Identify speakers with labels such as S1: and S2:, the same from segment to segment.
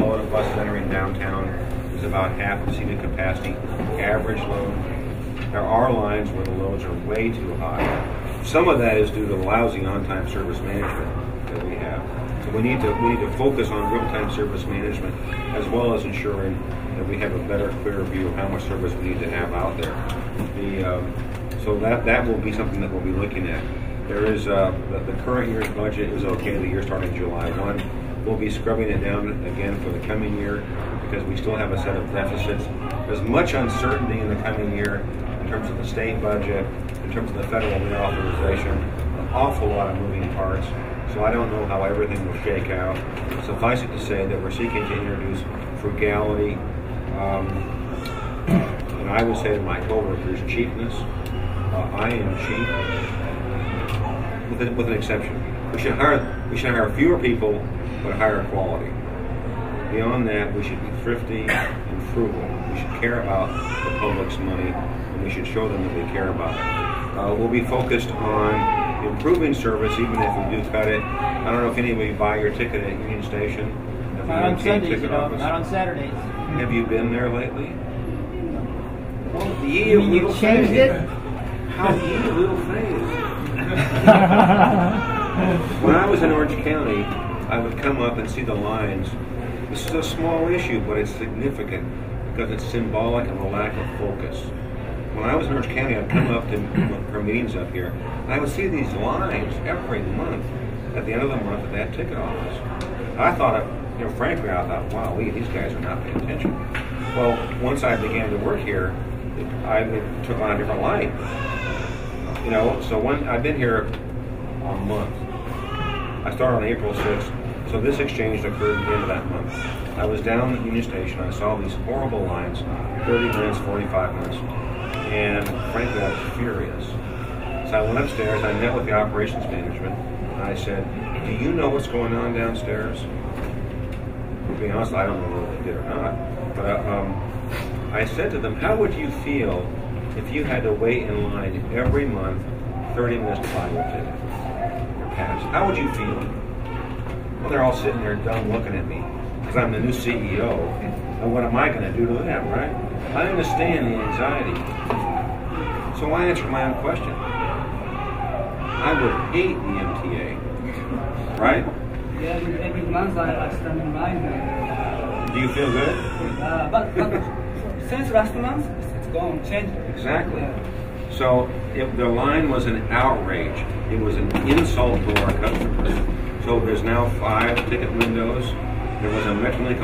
S1: load of buses entering downtown is about half the seated capacity, average load. There are lines where the loads are way too high. Some of that is due to lousy on-time service management that we have. So we need to focus on real-time service management as well as ensuring that we have a better, clearer view of how much service we need to have out there. So that will be something that we'll be looking at. There is the current year's budget is okay. The year starting July 1. We'll be scrubbing it down again for the coming year because we still have a set of deficits. There's much uncertainty in the coming year in terms of the state budget, in terms of the federal reauthorization, an awful lot of moving parts. So I don't know how everything will shake out. Suffice it to say that we're seeking to introduce frugality. And I would say to my coworkers, cheapness. I am cheap, with an exception. We should hire fewer people, but higher quality. Beyond that, we should be thrifty and frugal. We should care about the public's money, and we should show them that we care about it. We'll be focused on improving service, even if we do cut it. I don't know if any of you buy your ticket at Union Station.
S2: Not on Sundays, not on Saturdays.
S1: Have you been there lately?
S2: Well, you changed it?
S1: How ye little phase. When I was in Orange County, I would come up and see the lines. This is a small issue, but it's significant because it's symbolic of a lack of focus. When I was in Orange County, I'd come up for meetings up here, and I would see these lines every month at the end of the month at that ticket office. I thought, frankly, I thought, wow, these guys are not paying attention. Well, once I began to work here, I took on a different light. So I've been here a month. I started on April 6th, so this exchange occurred at the end of that month. I was down at Union Station, I saw these horrible lines, 30 minutes, 45 minutes, and frankly I was furious. So I went upstairs, I met with the operations management, and I said, do you know what's going on downstairs? To be honest, I don't know whether they did or not, but I said to them, how would you feel if you had to wait in line every month 30 minutes to buy your ticket, your pass? How would you feel? Well, they're all sitting there dumb looking at me because I'm the new CEO, and what am I going to do to them, right? I understand the anxiety. So I answered my own question. I would hate the MTA, right?
S2: Yeah, every month I stand in line.
S1: Do you feel good?
S2: But since last month, it's gone, changed.
S1: Exactly. So if the line was an outrage, it was an insult to our customers. So there's now 5 ticket windows. There was a Metrolink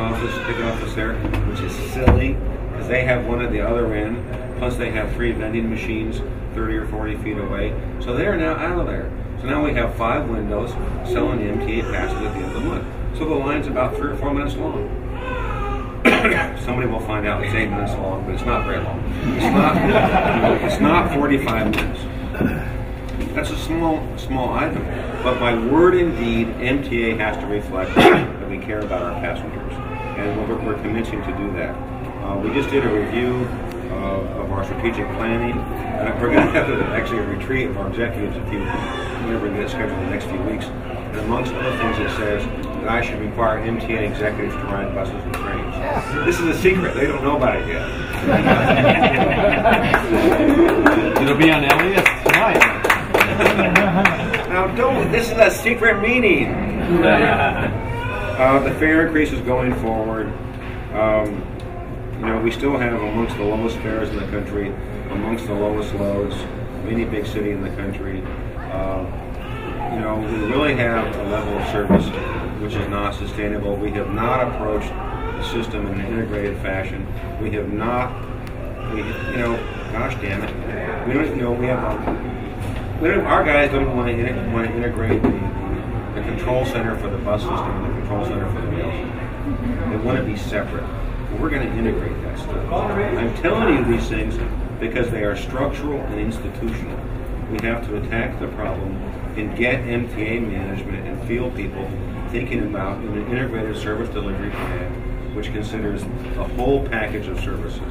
S1: ticket office there, which is silly because they have one at the other end. Plus they have 3 vending machines 30 or 40 feet away. So they're now out of there. So now we have 5 windows selling the MTA passes at the end of the month. So the line's about 3 or 4 minutes long. Somebody will find out it's 8 minutes long, but it's not very long. It's not 45 minutes. That's a small item. But by word and deed, MTA has to reflect that we care about our passengers. And we're commencing to do that. We just did a review of our strategic planning. We're going to have actually a retreat of our executives whenever we get scheduled in the next few weeks. And amongst other things, it says that I should require MTA executives to ride buses and trains. This is a secret. They don't know about it yet.
S3: It'll be on Elliot tonight.
S1: Now, this is a secret meeting. The fare increases going forward. We still have amongst the lowest fares in the country, amongst the lowest loads of any big city in the country. We really have a level of service which is not sustainable. We have not approached the system in an integrated fashion. We have not, gosh damn it. Our guys don't want to integrate the control center for the bus system and the control center for the rail system. They want to be separate. We're going to integrate that stuff. I'm telling you these things because they are structural and institutional. We have to attack the problem and get MTA management and field people thinking about an integrated service delivery plan which considers the whole package of services.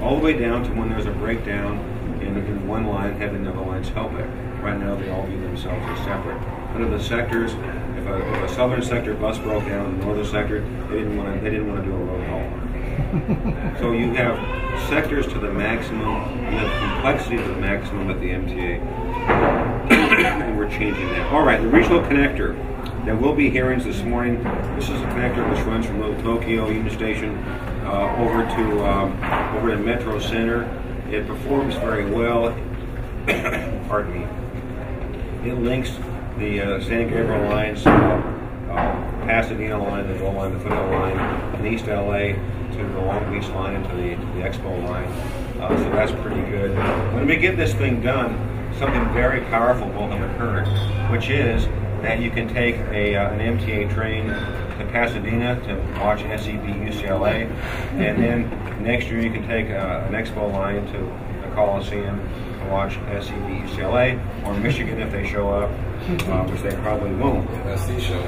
S1: All the way down to when there's a breakdown in one line, having the other lines help it. Right now they all view themselves as separate. Under the sectors, if a southern sector bus broke down in the northern sector, they didn't want to do a road haul. So you have sectors to the maximum, you have complexity to the maximum at the MTA, and we're changing that. All right, the regional connector. There will be hearings this morning. This is a connector which runs from Little Tokyo Union Station over to Metro Center. It performs very well. Pardon me. It links the San Gabriel lines, Pasadena line, the Gold line, the Foothill line, in East LA to the Long Beach line and to the Expo line. So that's pretty good. When we get this thing done, something very powerful will have occurred, which is that you can take an MTA train to Pasadena to watch SEP UCLA, and then next year you can take an Expo line to the Coliseum to watch SEP UCLA, or Michigan if they show up, which they probably won't.
S4: SC show.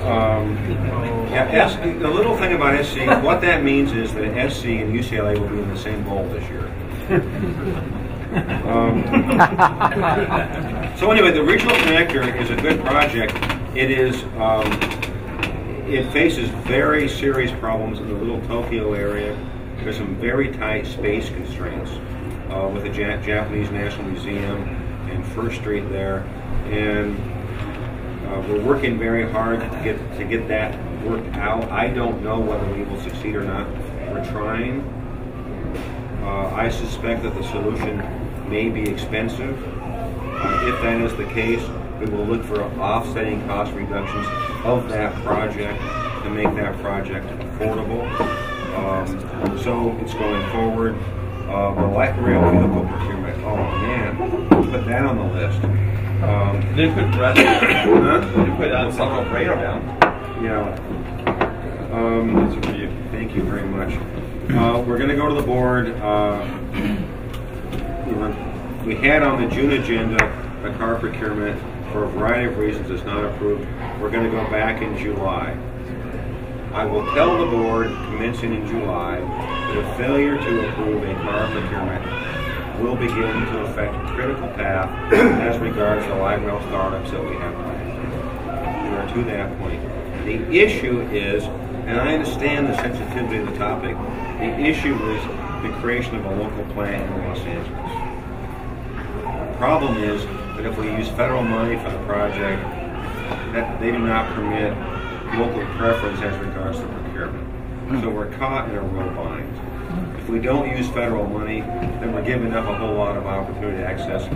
S1: The little thing about SC, what that means is that SC and UCLA will be in the same bowl this year. So anyway, the regional connector is a good project. It is. It faces very serious problems in the Little Tokyo area. There's some very tight space constraints with the Japanese National Museum and First Street there, and we're working very hard to get that worked out. I don't know whether we will succeed or not. We're trying. I suspect that the solution may be expensive. If that is the case, we will look for offsetting cost reductions of that project to make that project affordable. So it's going forward. The light rail vehicle procurement. Oh man, put that on the list.
S3: They put red. They put several radar down.
S1: Yeah.
S3: That's a review.
S1: Thank you very much. We're going to go to the board. We had on the June agenda a car procurement. For a variety of reasons, it's not approved. We're going to go back in July. I will tell the board, commencing in July, that a failure to approve a car procurement will begin to affect a critical path as regards the light rail startups that we have planned. We are to that point. The issue is, and I understand the sensitivity of the topic, the issue is the creation of a local plant in Los Angeles. The problem is that if we use federal money for the project, that they do not permit local preference as regards to procurement. So we're caught in a real bind. If we don't use federal money, then we're giving up a whole lot of opportunity to access a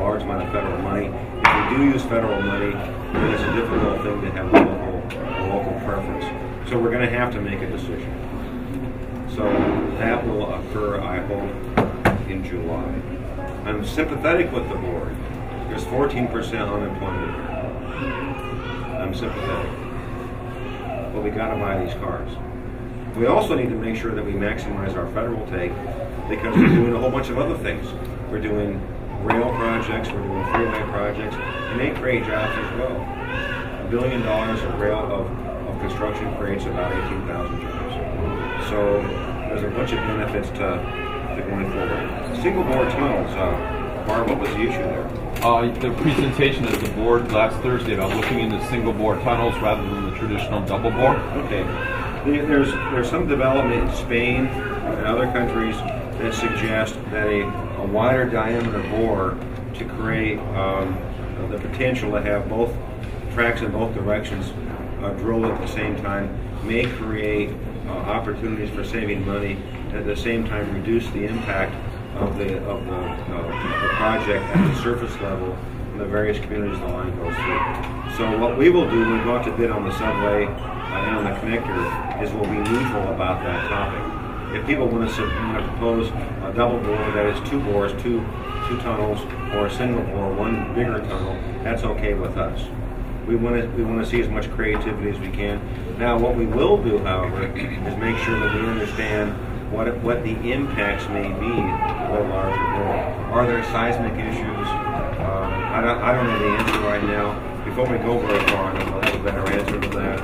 S1: large amount of federal money. If we do use federal money, then it's a difficult thing to have a local preference. So we're going to have to make a decision. So that will occur, I hope, in July. I'm sympathetic with the board. There's 14% unemployment here. I'm sympathetic. But we got to buy these cars. We also need to make sure that we maximize our federal take, because we're doing a whole bunch of other things. We're doing rail projects, we're doing freeway projects, and they create jobs as well. $1 billion of rail of construction creates about 18,000 jobs. So there's a bunch of benefits to going forward. Single bore tunnels. Barb, what was the issue there?
S3: The presentation of the board last Thursday about looking into single bore tunnels rather than the traditional double bore.
S1: Okay. There's some development in Spain and other countries that suggest that a wider diameter bore to create the potential to have both tracks in both directions drilled at the same time may create opportunities for saving money, at the same time reduce the impact of the project at the surface level in the various communities the line goes through. So what we will do when we go out to bid on the subway and on the connector is we'll be neutral about that topic. If people want to propose a double bore that is two bores, two tunnels, or a single bore, one bigger tunnel, that's okay with us. We want to see as much creativity as we can. Now, what we will do, however, is make sure that we understand what the impacts may be of a larger bore. Are there seismic issues? I don't know the answer right now. Before we go very far, we'll have a better answer to that.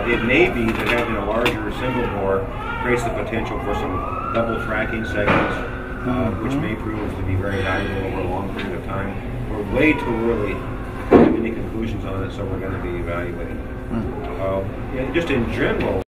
S1: It may be that having a larger single bore creates the potential for some double tracking segments, which may prove to be very valuable over a long period of time. We're way too early to make any conclusions conclusions on it, so we're going to be evaluating it. Yeah, just in general.